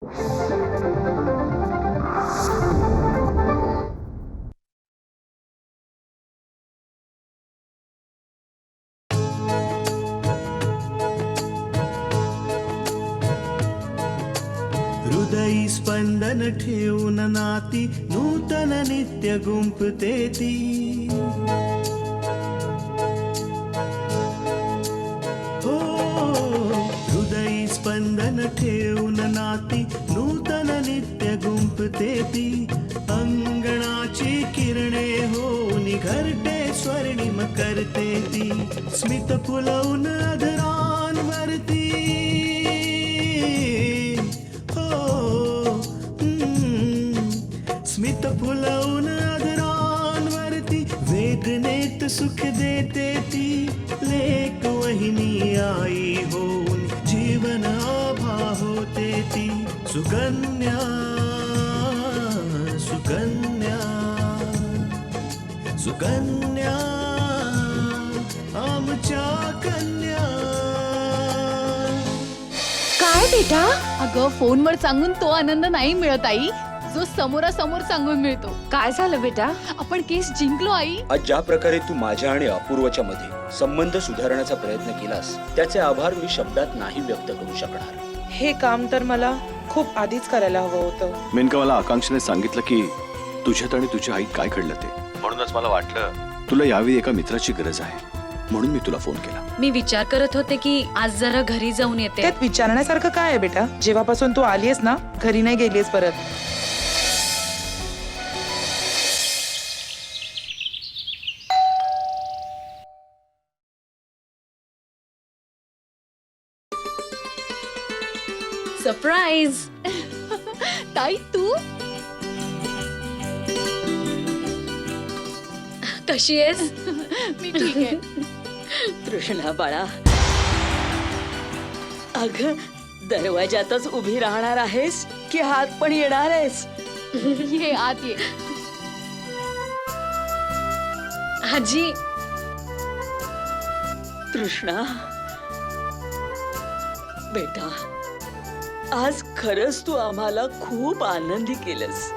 हृदयी स्पंदन ठेवून नाती नूतन नित्य गुंफते ती. हो हृदयी स्पंदन ठेवून नाती नूतन नित्य गुंफते ती. अंगणाची किरणे होऊन घरटे स्वर्णिम करते ती. स्मित फुलवून अधरांवरती स्मित फुलवून अधरांवरती वेदनेत सुख देते ती. लेक वहिनी आई होऊन जीवन आभा होते ती. सुकन्या सुकन्या सुकन्या आमच्या कन्या. काय बेटा? अगं फोनवर सांगून तो आनंद नाही मिळत आई, जो समोरासमोर सांगून मिळतो. काय झालं बेटा? आपण केस जिंकलो आई. आज ज्या प्रकारे तू माझ्या आणि अपूर्वच्या मध्ये संबंध सुधारण्याचा प्रयत्न केलास त्याचे आभार मी शब्दात नाही व्यक्त करू शकणार. हे काम तर मला खूप आधीच करायला हवं होतं. मेनका मला आकांक्षाने सांगितलं की तुझ्यात आणि तुझ्या आईत काय घडलं ते. म्हणूनच मला वाटलं तुला यावेळी एका मित्राची गरज आहे, म्हणून मी तुला फोन केला. मी विचार करत होते की आज जरा घरी जाऊन येते. त्यात विचारण्यासारखं काय आहे बेटा? जेव्हापासून तू आलीयस ना, घरी नाही गेलीयस परत. सरप्राईज. ताई तू कशी आहेस? मी ठीक आहे. तृष्णा बाळा, अग दरवाजातच उभी राहणार आहेस की हात पण येणार आहेस? ये आत ये. आजी. तृष्णा बेटा, आज खरंच तू आम्हाला खूप आनंदी केलंस.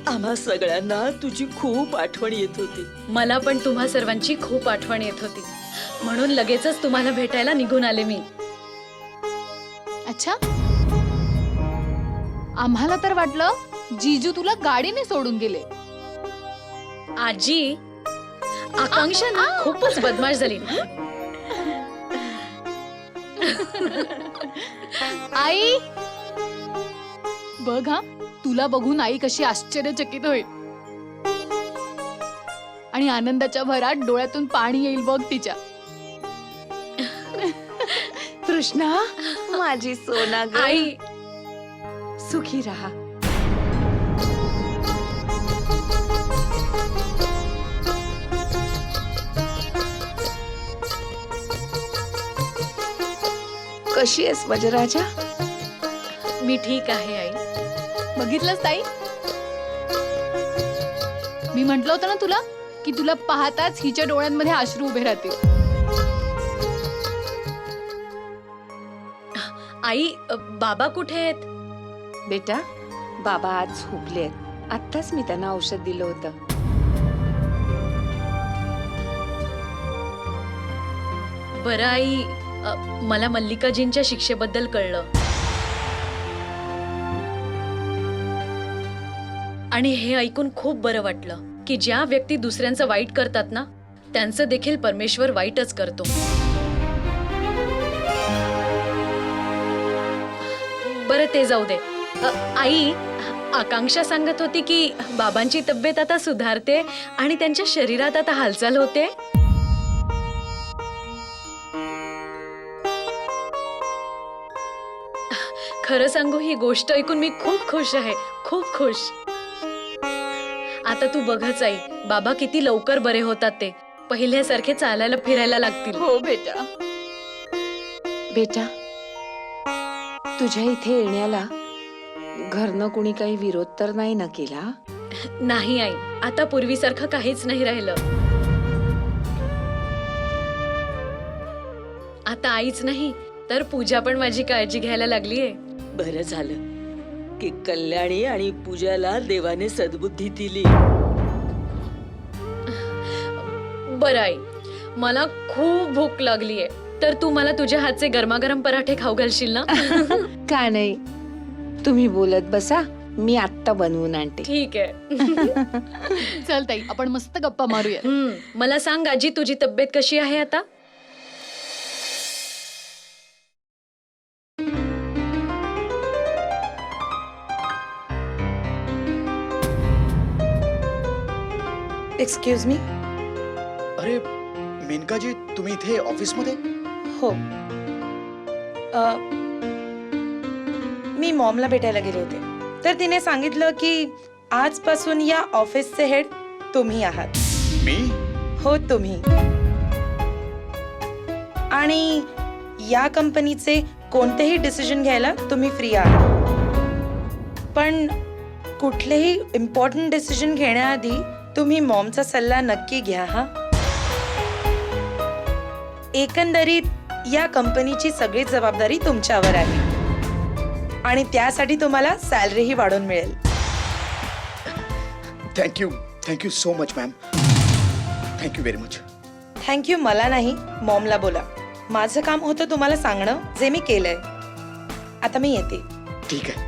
आम्हा सगळ्यांना तुझी खूप आठवण येत होती. मला पण तुम्हा सर्वांची खूप आठवण येत होती, म्हणून लगेचच तुम्हाला भेटायला निघून आले मी. अच्छा, आम्हाला तर वाटलं जीजू तुला गाडीने सोडून गेले. आजी, आकांक्षा ना खूपच बदमाश झाली. आई बघ हा, तुला बघून आई कशी आश्चर्यचकित होईल आणि आनंदाच्या भरात डोळ्यातून पाणी येईल बघ तिच्या. तृष्णा माझी सोना ग. आई, सुखी राहा. कशी आहेस माझ्या राजा? मी ठीक आहे आई. बघितलंस ताई, मी म्हंटल होतं ना तुला की तुला पाहताच हिच्या डोळ्यांमध्ये अश्रू उभे राहतील. आई, बाबा कुठे आहेत? बेटा, बाबा आज झोपलेत. आत्ताच मी त्यांना औषध दिलं होतं. बरं आई, मला मल्लिकाजींच्या शिक्षेबद्दल कळलं आणि हे ऐकून खूप बरं वाटलं की ज्या व्यक्ती दुसऱ्यांचं वाईट करतात ना, त्यांचं देखील परमेश्वर वाईटच करतो. बरं ते जाऊ दे. आई, आकांक्षा सांगत होती की बाबांची तब्येत आता सुधारते आणि त्यांच्या शरीरात आता हालचाल होते. खरं सांगू, ही गोष्ट ऐकून मी खूप खुश आहे, खूप खुश. आता तू बघच आई, बाबा किती लवकर बरे होतात. ते पहिल्यासारखे चालायला फिरायला लागतील. हो बेटा. बेटा, तुझ्या इथे येण्याला घरनं कुणी काही विरोध तर नाही ना केला? नाही आई, आता पूर्वीसारखं काहीच नाही राहिलं. आता आईच नाही तर पूजा पण माझी काळजी घ्यायला लागलीये. बरं झालं की कल्याणी आणि पूजाला देवाने सद्बुद्धी दिली. बरं आई, मला खूप भूक लागलीये, तर तू मला तुझ्या हातचे गरमागरम पराठे खाऊ घालशील ना? का नाही, तुम्ही बोलत बसा, मी आत्ता बनवून आणते. ठीक आहे. चल ताई, आपण मस्त गप्पा मारूया. मला सांग आजी, तुझी तब्येत कशी आहे आता? Excuse me. अरे मेनकाजी, तुम्ही इथे ऑफिसमध्ये? हो. मी मॉमला भेटायला गेले होते, तर तिने सांगितलं की आजपासून या ऑफिसचे हेड तुम्ही आहात. मी? हो, तुम्ही. आणि या कंपनीचे कोणतेही डिसिजन घ्यायला तुम्ही फ्री आहात. पण कुठलेही इम्पॉर्टंट डिसिजन घेण्याआधी तुम्ही मॉमचा सल्ला नक्की घ्या हा. एकंदरीत या कंपनीची सगळी जबाबदारी तुमच्यावर आहे आणि त्यासाठी तुम्हाला सॅलरीही वाढून मिळेल. Thank you so much ma'am. Thank you very much. Thank you मला नाही, मॉमला बोला. माझं काम होतं तुम्हाला सांगणं, जे मी केलंय. आता मी येते. ठीक आहे.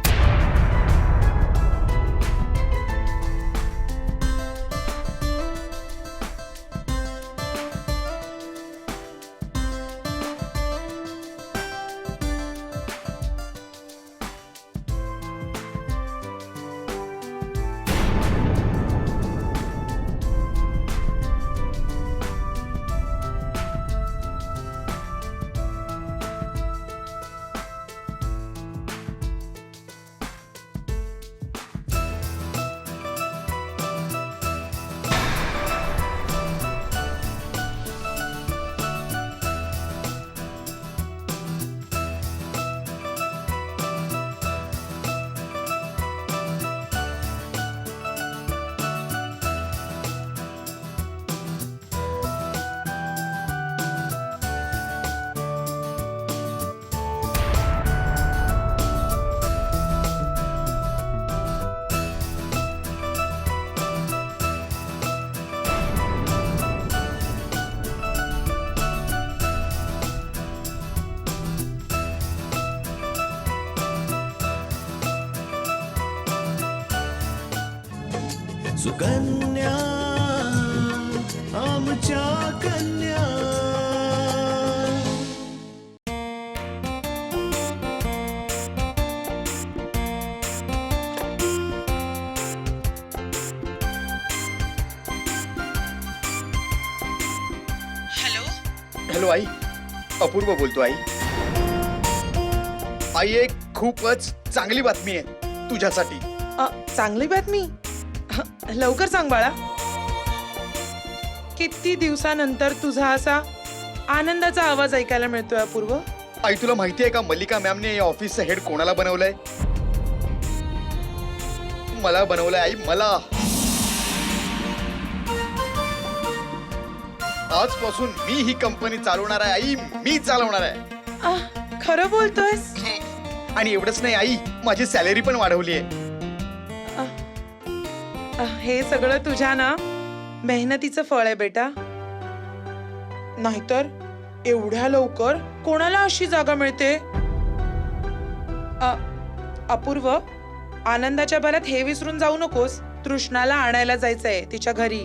सुकन्या आमच्या कन्या. हॅलो आई, अपूर्व बोलतो आई. आई, एक खूपच चांगली बातमी आहे तुझ्यासाठी. चांगली बातमी? लवकर सांग बाळा. किती दिवसानंतर तुझा असा आनंदाचा आवाज ऐकायला मिळतोय अपूर्व. आई, तुला माहिती आहे का मल्लिका मॅमने या ऑफिसचं हेड कोणाला बनवलंय? मला बनवलंय आई, मला. आजपासून मी ही कंपनी चालवणार आहे आई, मी चालवणार आहे. खरं बोलतोयस? आणि एवढंच नाही आई, माझी सॅलरी पण वाढवली आहे. हे सगळं तुझ्या ना मेहनतीचं फळ आहे बेटा. नाहीतर एवढ्या लवकर कोणाला अशी जागा मिळते? अपूर्व, आनंदाच्या भरात हे विसरून जाऊ नकोस. तृष्णाला आणायला जायचंय तिच्या घरी.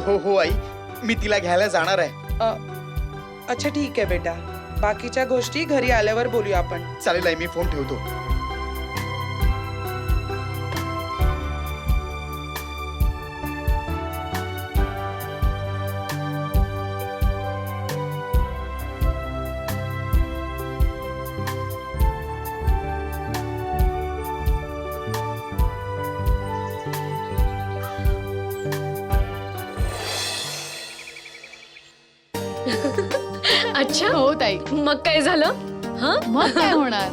हो हो आई, मी तिला घ्यायला जाणार आहे. अच्छा ठीक आहे बेटा, बाकीच्या गोष्टी घरी आल्यावर बोलूया आपण. चालेल आई, मी फोन ठेवतो. अच्छा, हो ताई, मग काय झालं? हा, मग काय होणार.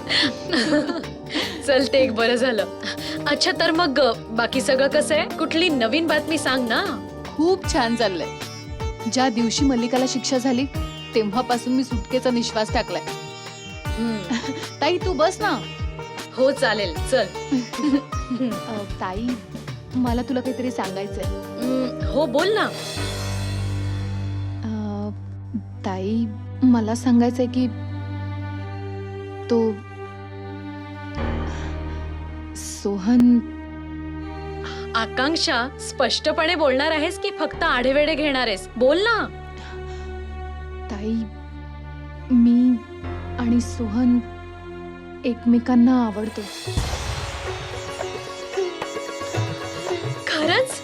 चल ते एक बरं झालं. अच्छा, तर मग बाकी सगळं कसं आहे? कुठली नवीन बातमी सांग ना. खूप छान चाललंय. ज्या दिवशी मल्लिकाला शिक्षा झाली तेव्हापासून मी सुटकेचा निश्वास टाकलाय. ताई तू बस ना. हो चालेल, चल. ताई मला तुला काहीतरी सांगायचंय. हो बोल ना. ताई मला सांगायचंय की तो सोहन. आकांक्षा, स्पष्टपणे बोलणार आहेस की फक्त आढेवेढे घेणार आहेस? बोल ना. ताई मी आणि सोहन एकमेकांना आवडतो. खरंच?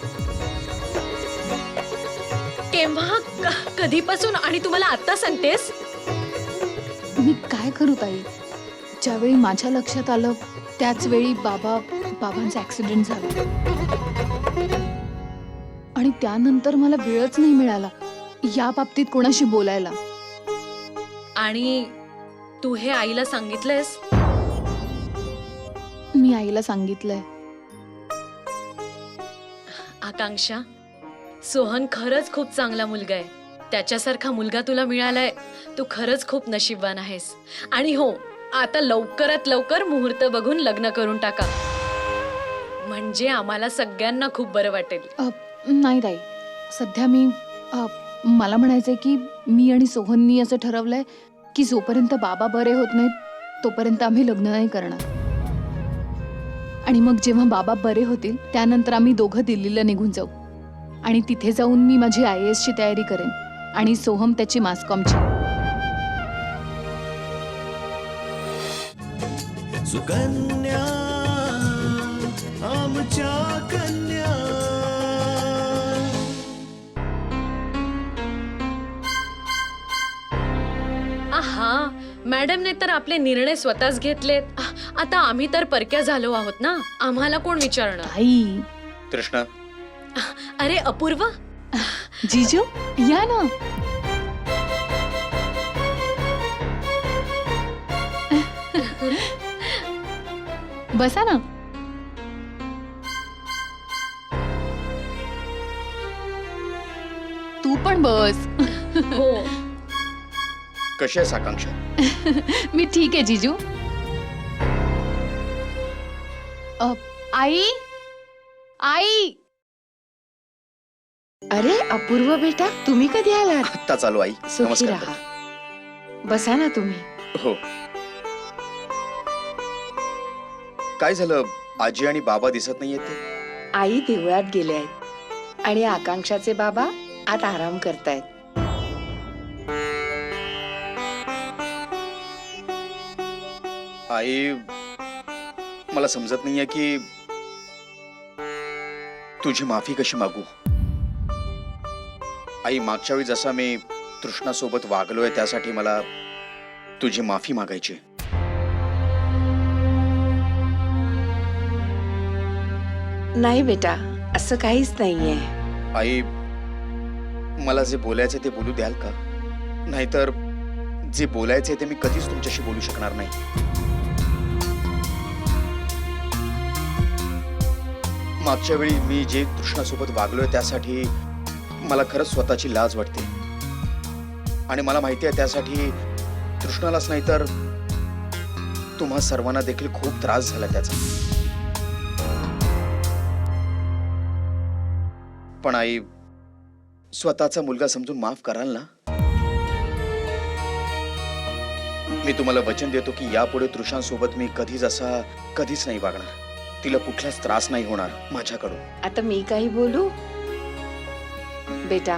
केव्हा, कधीपासून आणि तुम्हाला आता सांगतेस? मी काय करू ताई? ज्यावेळी माझ्या लक्षात आलं त्याच वेळी बाबांचा ऍक्सिडेंट झाला आणि त्यानंतर मला वेळच नाही मिळाला या बाबतीत कोणाशी बोलायला. आणि तू हे आईला सांगितलंयस? मी आईला सांगितलंय. आकांक्षा, सोहन खरंच खूप चांगला मुलगा आहे. त्याच्यासारखा मुलगा तुला मिळालाय. तू खरंच खूप नशीबवान आहेस. आणि हो, आता लवकरात लवकर मुहूर्त बघून लग्न करून टाका, म्हणजे आम्हाला सगळ्यांना खूप बरं वाटेल. नाही ताई, सध्या मला म्हणायचंय की मी आणि सोहननी असं ठरवलंय की जोपर्यंत बाबा बरे होत नाहीत तोपर्यंत आम्ही लग्न नाही करणार. आणि मग जेव्हा बाबा बरे होतील त्यानंतर आम्ही दोघं दिल्लीला निघून जाऊ आणि तिथे जाऊन मी माझी IAS ची तयारी करेन आणि सोहम त्याची मासकॉमची. सुकन्या आमच्या कन्या. आहा, मॅडमने तर आपले निर्णय स्वतःच घेतलेत. आता आम्ही तर परक्या झालो आहोत ना, आम्हाला कोण विचारणार? ताई. कृष्णा, अरे अपूर्व, जीजू या ना. बसा ना. तू पण बस. हो. कशी आहेस आकांक्षा? मी ठीक आहे जीजू. आई आई. अरे अपूर्व बेटा, तुम्ही कधी आलात? आत्ता चालू आई. सुखी नमस्कार. राहा. बसा ना तुम्ही. हो. काय झालं? आजी आणि बाबा दिसत नाहीयेत ते? आई देवळात गेले आहेत आणि आकांक्षाचे बाबा आत आराम करतायत. आई, मला समजत नाहीये की तुझी माफी कशी मागू. आई, मागच्या वेळी जसा मी तृष्णासोबत वागलोय त्यासाठी मला तुझी माफी मागायची. नाही बेटा, असं काहीच नाहीये. आई, मला जे बोलायचे ते बोलू द्याल का? नाहीतर जे बोलायचे ते मी कधीच तुमच्याशी बोलू शकणार नाही. मागच्या वेळी मी जे तृष्णासोबत वागलोय त्यासाठी मला खरंच स्वतःची लाज वाटते आणि मला माहिती आहे त्यासाठी तृष्णालाच नाही तर तुम्हा सर्वांना देखील खूप त्रास झाला त्याचा. पण आई, स्वतःचा मुलगा समजून माफ कराल ना? मी तुम्हाला वचन देतो की यापुढे तृषांसोबत मी कधीच नाही वागणार. तिला कुठलाच त्रास नाही होणार माझ्याकडून. आता मी काही बोलू? बेटा,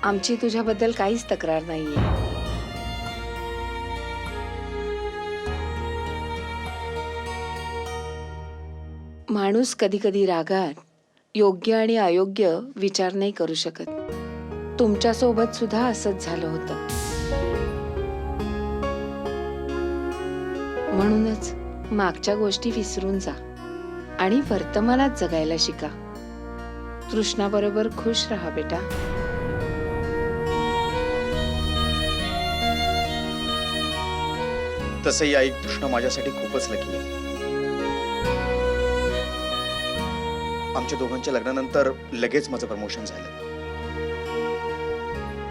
आमची तुझ्याबद्दल काहीच तक्रार नाहीये. माणूस कधी कधी रागात योग्य आणि अयोग्य विचार नाही करू शकत. तुमच्या सोबत सुद्धा असंच झालं होतं. म्हणूनच मागच्या गोष्टी विसरून जा आणि वर्तमानात जगायला शिका. तृष्णाबरोबर खुश राहा बेटा. तसंही आई, तृष्णा माझ्यासाठी खूपच लकी आहे. आमच्या दोघांच्या लग्नानंतर लगेच माझं प्रमोशन झालं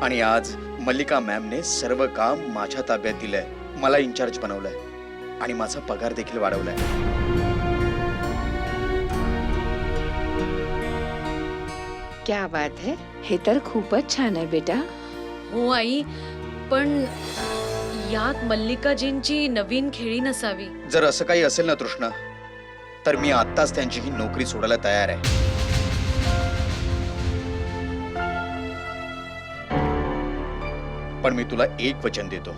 आणि आज मल्लिका मॅमने सर्व काम माझ्या ताब्यात दिलंय. मला इन्चार्ज बनवलंय. आणि माझा पगार देखील वाढवलाय. क्या बात है, हे तर खूपच छान आहे बेटा. हो आई, पण यात मल्लिकाजींची नवीन खेळी नसावी. जर असं काही असेल ना तृष्णा, तर मी आत्ताच त्यांची ही नोकरी सोडायला तयार आहे. पण मी तुला एक वचन देतो,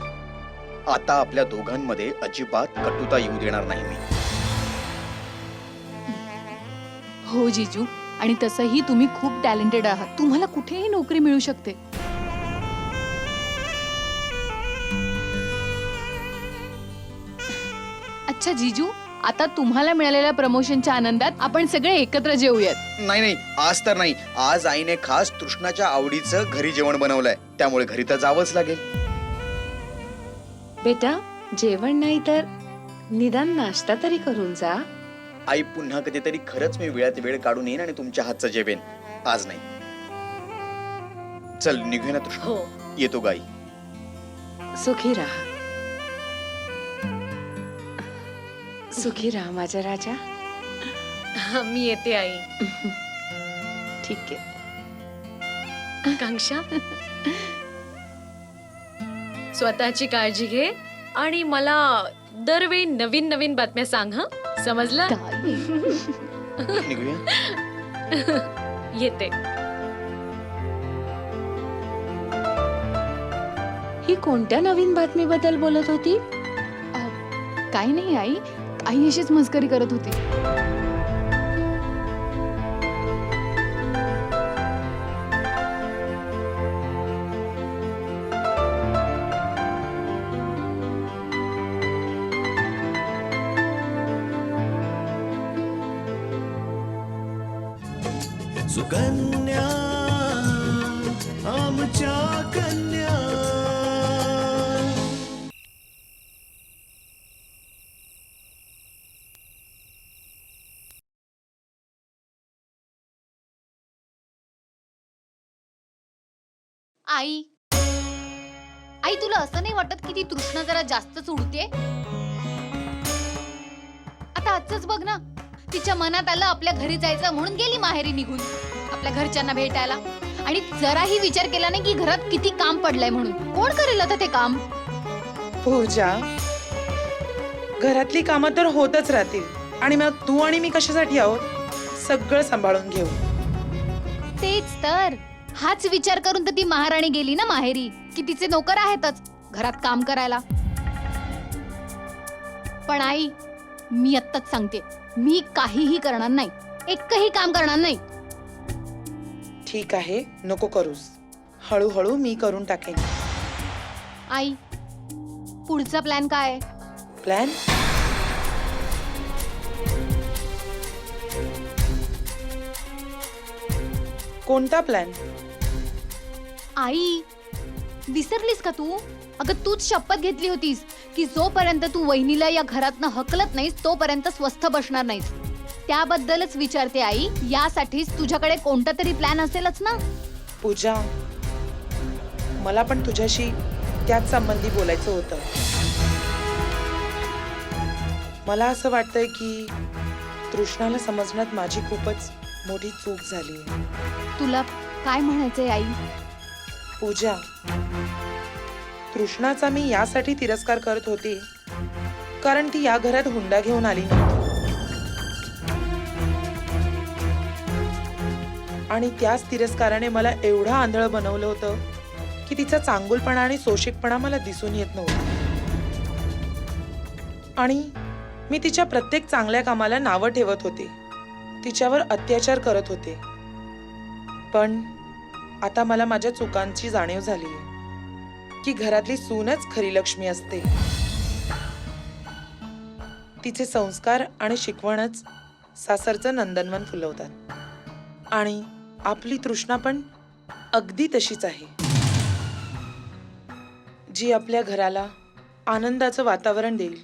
आता आपल्या दोघांमध्ये अजिबात कटुता येऊ देणार नाही मी. हो जीजू, आणि तसंही तुम्ही खूप टॅलेंटेड आहात. तुम्हाला कुठेही नोकरी मिळू शकते. अच्छा जीजू, आता तुम्हाला मिळालेल्या प्रमोशनच्या आनंदात आपण सगळे एकत्र जेवूयात. नाही नाही, आज तर नाही. आज आईने खास तृष्णाच्या आवडीचं घरी जेवण बनवलंय, त्यामुळे घरी तर जावंच लागेल. बेटा, जेवण नाही तर निदान नाश्ता तरी करून जा. आई, पुन्हा कधीतरी खरंच मी वेळात वेळ काढून येईन आणि तुमच्या हातचं जेवेन. आज नाही. चल निघूया ना तृष्णा. हो. येतो गाई. सुखी राहा. सुखी राहा माझा राजा. मी येते आई. ठीक आहे. आकांक्षा, स्वतःची काळजी घे आणि मला दरवेळी नवीन नवीन बातम्या सांग. हं, समजलं? निघूया. येते. ही कोणत्या नवीन बातमीबद्दल बोलत होती? काही नाही आई, आई अशीच मस्करी करत होती. सुकन्या आमच्या कन्या. आई, आई तुला असं नाही वाटत की ती तृष्णा जरा जास्तच उडते? आता आजच बघ ना, तिच्या मनात आलं आपल्या घरी जायचं म्हणून गेली माहेरी निघून आपल्या घरच्यांना भेटायला. आणि जराही विचार केला नाही की घरात किती काम पडलंय म्हणून. कोण करेल आता ते काम? पूजा, घरातली कामं तर होतच राहतील आणि मग तू आणि मी कशासाठी आहोत? सगळं सांभाळून घेऊ. तेच तर, हाच विचार करून तर ती महाराणी गेली ना माहेरी, की तिचे नोकर आहेतच घरात काम करायला. पण आई, मी आत्ताच सांगते, मी काहीही करणार नाही, एकही काम करणार नाही. ठीक आहे, नको करूस. हळूहळू मी करून टाकेन. आई, पुढचा प्लॅन काय आहे? प्लॅन? कोणता प्लॅन? आई, विसरलीस का तू? अगं तूच शपथ घेतली होतीस की जोपर्यंत तू वहिनीला या घरातनं हकलत नाहीस तोपर्यंत स्वस्थ बसणार नाहीस. त्याबद्दलच विचारते आई, यासाठीच तुझ्याकडे कोणता तरी प्लॅन असेलच ना? पूजा, मला पण तुझ्याशी त्याच संबंधी बोलायचं होतं. मला असं वाटतंय की तृष्णाला समजण्यात माझी खूपच मोठी चूक झाली आहे. तुला काय म्हणायचंय आई? पूजा, तृष्णाचा मी यासाठी तिरस्कार करत होते कारण ती या घरात हुंडा घेऊन आली नव्हती. आणि त्याच तिरस्काराने मला एवढं आंधळ बनवलं होतं की तिचा चांगुलपणा आणि सोशिकपणा मला दिसून येत नव्हता. आणि मी तिच्या प्रत्येक चांगल्या कामाला नावं ठेवत होते, तिच्यावर अत्याचार करत होते. पण आता मला माझ्या चुकांची जाणीव झाली आहे की घरातली सूनच खरी लक्ष्मी असते. तिचे संस्कार आणि शिकवणच सासरचं नंदनवन फुलवतात. आणि आपली तृष्णा पण अगदी तशीच आहे, जी आपल्या घराला आनंदाचं वातावरण देईल,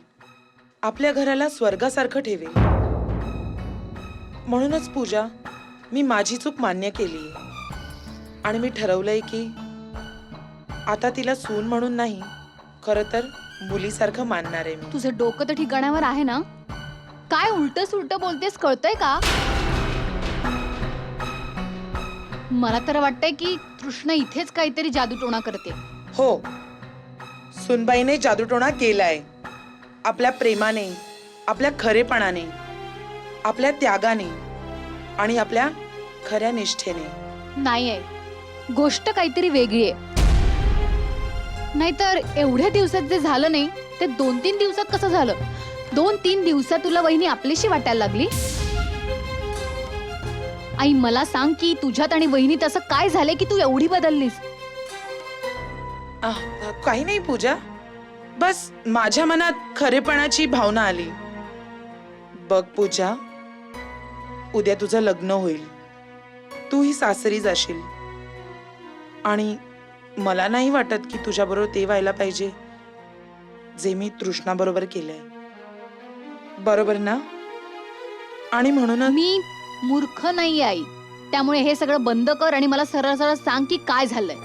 आपल्या घराला स्वर्गासारखं ठेवेल. म्हणूनच पूजा, मी माझी चूक मान्य केली आणि मी ठरवलंय की आता तिला सून म्हणून नाही, खरं तर मुलीसारखं मानणार आहे मी. तुझं डोकं तर ठिकाणावर आहे ना? काय उलट सुलट बोलतेस कळतंय का? मला तर वाटतंय की तृष्णा इथेच काहीतरी जादूटोणा करते. हो, सुनबाईने जादूटोणा केलाय. आपल्या प्रेमाने, आपल्या खरेपणाने, आपल्या त्यागाने आणि आपल्या खऱ्या निष्ठेने. नाही आहे, गोष्ट काहीतरी वेगळी आहे. नाहीतर एवढ्या दिवसात जे झालं नाही ते 2-3 दिवसात कसं झालं? 2-3 दिवसात तुला वहिनी आपलीशी वाटायला लागली? आई मला सांग की तुझ्यात आणि वहिनीत असं काय झालंय की तू एवढी बदललीस? काही नाही पूजा, बस माझ्या मनात खरेपणाची भावना आली. बघ पूजा, उद्या तुझं लग्न होईल, तू ही सासरी जाशील आणि मला नाही वाटत की तुझ्याबरोबर ते व्हायला पाहिजे जे मी तृष्णा बरोबर केलंय. बरोबर ना? आणि म्हणून मी मूर्ख नाही आई, त्यामुळे हे सगळं बंद कर आणि मला सरळ सरळ सांग की काय झालंय.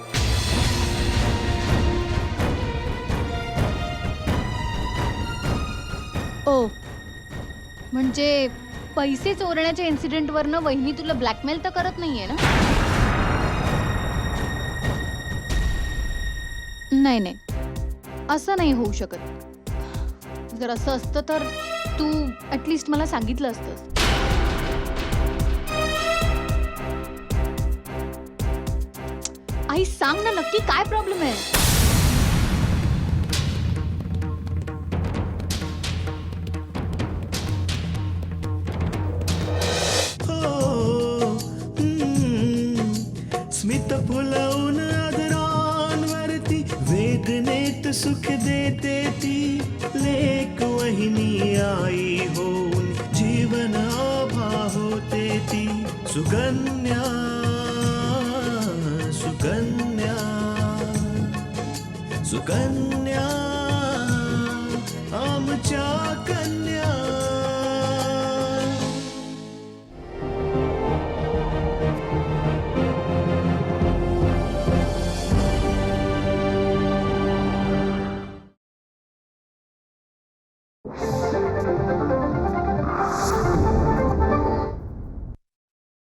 ओ म्हणजे पैसे चोरण्याच्या इन्सिडेंट वरनं वहिनी तुला ब्लॅकमेल तर करत नाहीये ना? नाही नाही, असं नाही होऊ शकत. जर असं असतं तर तू ऍटलीस्ट मला सांगितलं असतंस. आई सांग ना, नक्की काय प्रॉब्लेम आहे? स्मित फुलवून आदरांवरती वेदनेत सुख देते ती लेक वहिनी आई होऊन जीवन आभा होते ती. सुकन्या सुकन्या सुकन्या आमच्या कन्या.